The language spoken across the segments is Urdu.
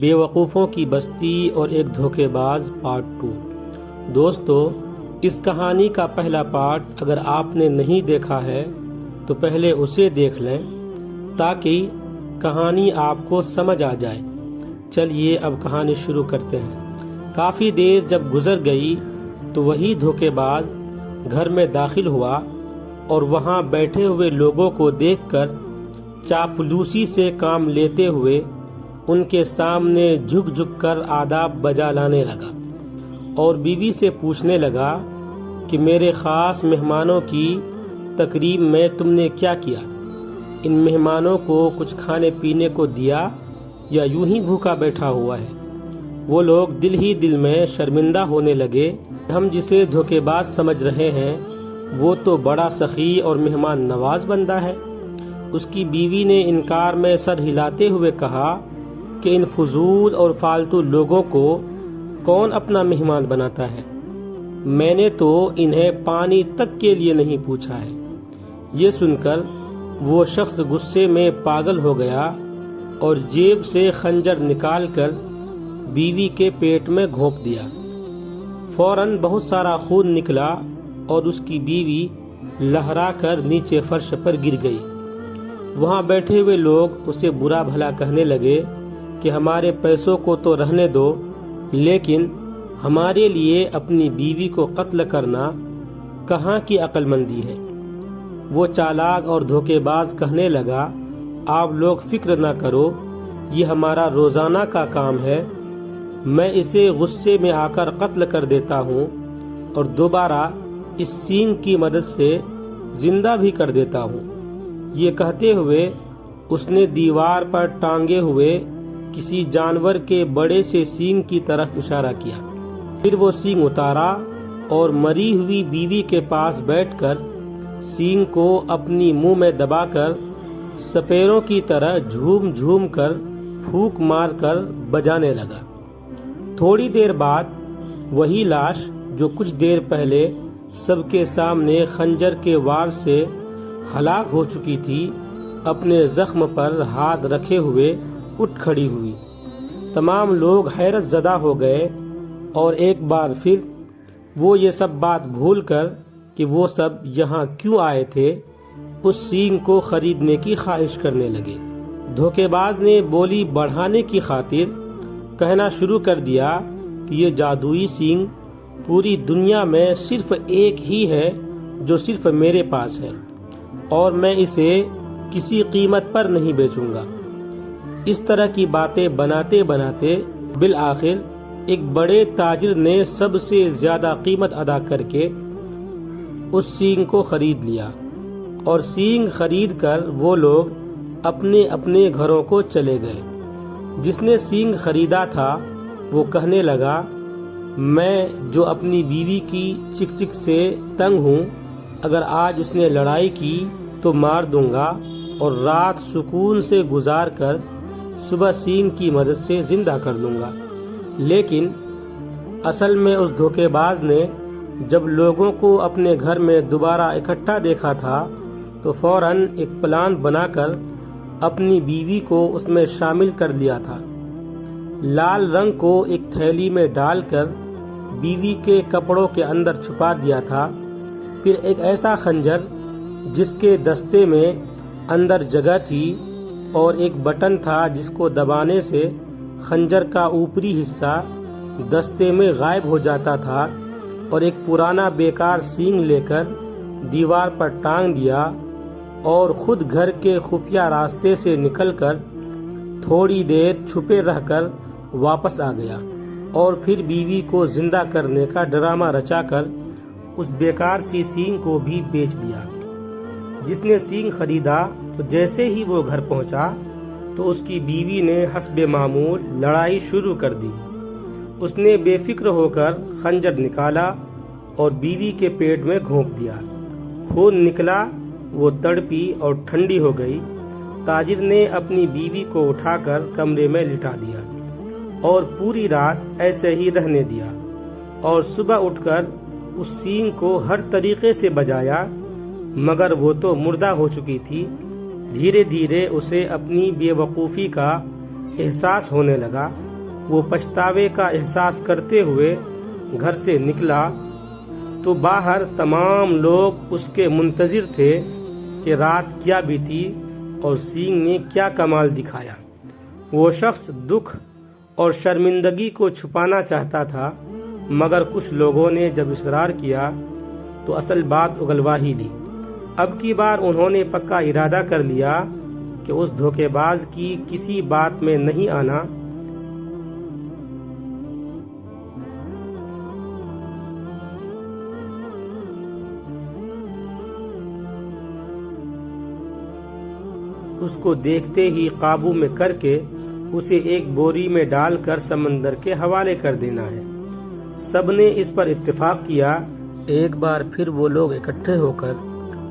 بیوقوفوں کی بستی اور ایک دھوکے باز پارٹ 2۔ دوستو، اس کہانی کا پہلا پارٹ اگر آپ نے نہیں دیکھا ہے تو پہلے اسے دیکھ لیں تاکہ کہانی آپ کو سمجھ آ جائے۔ چلیے اب کہانی شروع کرتے ہیں۔ کافی دیر جب گزر گئی تو وہی دھوکے باز گھر میں داخل ہوا اور وہاں بیٹھے ہوئے لوگوں کو دیکھ کر چاپلوسی سے کام لیتے ہوئے ان کے سامنے جھک جھک کر آداب بجا لانے لگا اور بیوی سے پوچھنے لگا کہ میرے خاص مہمانوں کی تقریب میں تم نے کیا کیا؟ ان مہمانوں کو کچھ کھانے پینے کو دیا یا یوں ہی بھوکا بیٹھا ہوا ہے؟ وہ لوگ دل ہی دل میں شرمندہ ہونے لگے۔ ہم جسے دھوکے باز سمجھ رہے ہیں وہ تو بڑا سخی اور مہمان نواز بندہ ہے۔ اس کی بیوی نے انکار میں سر ہلاتے ہوئے کہا کہ ان فضول اور فالتو لوگوں کو کون اپنا مہمان بناتا ہے؟ میں نے تو انہیں پانی تک کے لیے نہیں پوچھا ہے۔ یہ سن کر وہ شخص غصے میں پاگل ہو گیا اور جیب سے خنجر نکال کر بیوی کے پیٹ میں گھونپ دیا۔ فوراً بہت سارا خون نکلا اور اس کی بیوی لہرا کر نیچے فرش پر گر گئی۔ وہاں بیٹھے ہوئے لوگ اسے برا بھلا کہنے لگے کہ ہمارے پیسوں کو تو رہنے دو، لیکن ہمارے لیے اپنی بیوی کو قتل کرنا کہاں کی عقل مندی ہے؟ وہ چالاک اور دھوکے باز کہنے لگا، آپ لوگ فکر نہ کرو، یہ ہمارا روزانہ کا کام ہے۔ میں اسے غصے میں آ کر قتل کر دیتا ہوں اور دوبارہ اس سینگ کی مدد سے زندہ بھی کر دیتا ہوں۔ یہ کہتے ہوئے اس نے دیوار پر ٹانگے ہوئے کسی جانور کے بڑے سے سینگ کی طرف اشارہ کیا۔ پھر وہ سینگ اتارا اور مری ہوئی بیوی کے پاس بیٹھ کر سینگ کو اپنی منہ میں دبا کر سپیروں کی طرح جھوم جھوم کر پھونک مار کر بجانے لگا۔ تھوڑی دیر بعد وہی لاش جو کچھ دیر پہلے سب کے سامنے خنجر کے وار سے ہلاک ہو چکی تھی، اپنے زخم پر ہاتھ رکھے ہوئے اٹھ کھڑی ہوئی۔ تمام لوگ حیرت زدہ ہو گئے اور ایک بار پھر وہ یہ سب بات بھول کر کہ وہ سب یہاں کیوں آئے تھے، اس سینگ کو خریدنے کی خواہش کرنے لگے۔ دھوکے باز نے بولی بڑھانے کی خاطر کہنا شروع کر دیا کہ یہ جادوئی سینگ پوری دنیا میں صرف ایک ہی ہے جو صرف میرے پاس ہے اور میں اسے کسی قیمت پر نہیں بیچوں گا۔ اس طرح کی باتیں بناتے بناتے بالآخر ایک بڑے تاجر نے سب سے زیادہ قیمت ادا کر کے اس سینگ کو خرید لیا، اور سینگ خرید کر وہ لوگ اپنے اپنے گھروں کو چلے گئے۔ جس نے سینگ خریدا تھا وہ کہنے لگا، میں جو اپنی بیوی کی چک چک سے تنگ ہوں، اگر آج اس نے لڑائی کی تو مار دوں گا اور رات سکون سے گزار کر صبح سینگ کی مدد سے زندہ کر لوں گا۔ لیکن اصل میں اس دھوکے باز نے جب لوگوں کو اپنے گھر میں دوبارہ اکٹھا دیکھا تھا تو فوراً ایک پلان بنا کر اپنی بیوی کو اس میں شامل کر لیا تھا۔ لال رنگ کو ایک تھیلی میں ڈال کر بیوی کے کپڑوں کے اندر چھپا دیا تھا۔ پھر ایک ایسا خنجر جس کے دستے میں اندر جگہ تھی اور ایک بٹن تھا جس کو دبانے سے خنجر کا اوپری حصہ دستے میں غائب ہو جاتا تھا، اور ایک پرانا بیکار سینگ لے کر دیوار پر ٹانگ دیا اور خود گھر کے خفیہ راستے سے نکل کر تھوڑی دیر چھپے رہ کر واپس آ گیا اور پھر بیوی کو زندہ کرنے کا ڈرامہ رچا کر اس بیکار سی سینگ کو بھی بیچ دیا۔ جس نے سینگ خریدا تو جیسے ہی وہ گھر پہنچا تو اس کی بیوی نے حسب معمول لڑائی شروع کر دی۔ اس نے بے فکر ہو کر خنجر نکالا اور بیوی کے پیٹ میں گھونپ دیا۔ خون نکلا، وہ تڑپی اور ٹھنڈی ہو گئی۔ تاجر نے اپنی بیوی کو اٹھا کر کمرے میں لٹا دیا اور پوری رات ایسے ہی رہنے دیا، اور صبح اٹھ کر اس سینگ کو ہر طریقے سے بجایا، مگر وہ تو مردہ ہو چکی تھی۔ دھیرے دھیرے اسے اپنی بے وقوفی کا احساس ہونے لگا وہ پچھتاوے کا احساس کرتے ہوئے گھر سے نکلا تو باہر تمام لوگ اس کے منتظر تھے کہ رات کیا بیتی اور سینگ نے کیا کمال دکھایا۔ وہ شخص دکھ اور شرمندگی کو چھپانا چاہتا تھا، مگر کچھ لوگوں نے جب اصرار کیا تو اصل بات اگلوا ہی لی۔ اب کی بار انہوں نے پکا ارادہ کر لیا کہ اس دھوکے باز کی کسی بات میں نہیں آنا۔ اس کو دیکھتے ہی قابو میں کر کے اسے ایک بوری میں ڈال کر سمندر کے حوالے کر دینا ہے۔ سب نے اس پر اتفاق کیا۔ ایک بار پھر وہ لوگ اکٹھے ہو کر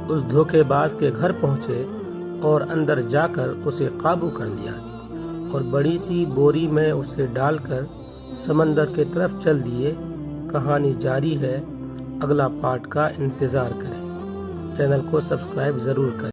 اس دھوکے باز کے گھر پہنچے اور اندر جا کر اسے قابو کر لیا اور بڑی سی بوری میں اسے ڈال کر سمندر کی طرف چل دیے۔ کہانی جاری ہے، اگلا پارٹ کا انتظار کریں۔ چینل کو سبسکرائب ضرور کریں۔